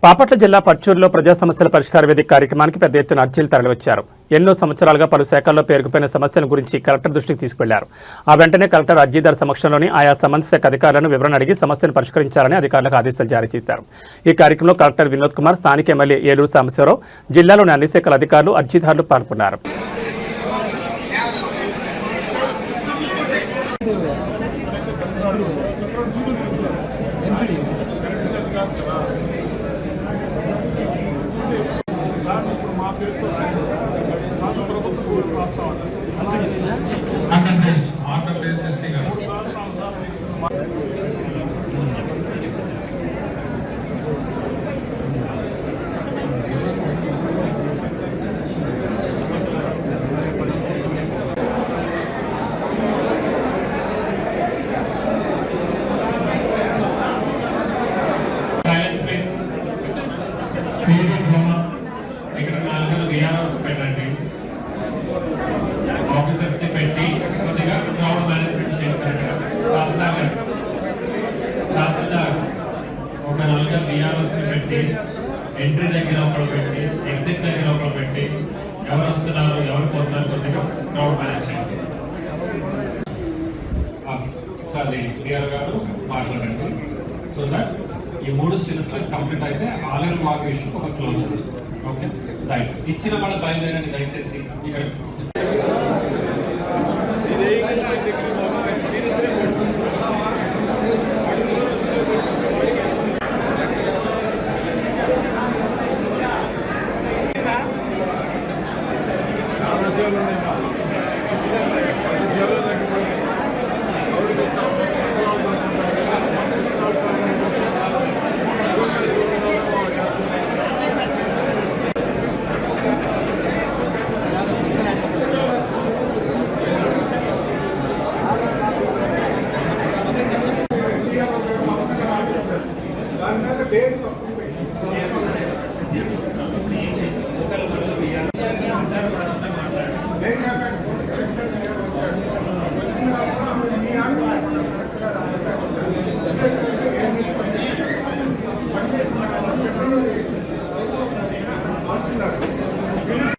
బాపట్ల జిల్లా పర్చూరులో ప్రజా సమస్యల పరిష్కార వేదిక కార్యక్రమానికి పెద్ద ఎత్తున అర్జీలు తరలివచ్చారు. ఎన్నో సంవత్సరాలుగా పలు శాఖల్లో పేరుకుపోయిన సమస్యల గురించి కలెక్టర్ దృష్టికి తీసుకెళ్లారు. ఆ వెంటనే కలెక్టర్ అర్జీదారు సమక్షంలోని ఆయా సంబంధిత శాఖ అధికారులను వివరణ అడిగి సమస్యను పరిష్కరించాలని అధికారులకు ఆదేశాలు జారీ చేశారు. ఈ కార్యక్రమంలో కలెక్టర్ వినోద్ కుమార్, స్థానిక ఎమ్మెల్యే ఏలూరు సాంబశివరావు, జిల్లాలోని అన్ని శాఖల అధికారులు, అర్జీదారులు పాల్గొన్నారు. ఇక్కడ 4 విఆర్ఓస్ పెట్టండి, ఆఫీసర్స్ ని పెట్టి కొద్దిగా క్రౌడ్ మేనేజ్మెంట్ చేయండి. తహసీల్దార్ ఒక 4 విఆర్ఓస్ ని పెట్టి ఎంట్రీ దగ్గర ఒకరు పెట్టి ఎగ్జిట్ దగ్గర ఒకరు పెట్టి ఎవరు వస్తున్నారు ఎవరు పోతున్నారు కొద్దిగా క్రౌడ్ మేనేజ్ చేయండి. సో అది క్లియర్ గారు మాట్లాడండి. సో దట్ ఈ 3 స్టేజెస్ కంప్లీట్ అయితే ఆలయం వాక్ ఇష్యూ ఒక క్లోజ్ చేస్తుంది. ఓకే రైట్, ఇచ్చిన వాళ్ళ బయలుదేరని దయచేసి ఇక్కడ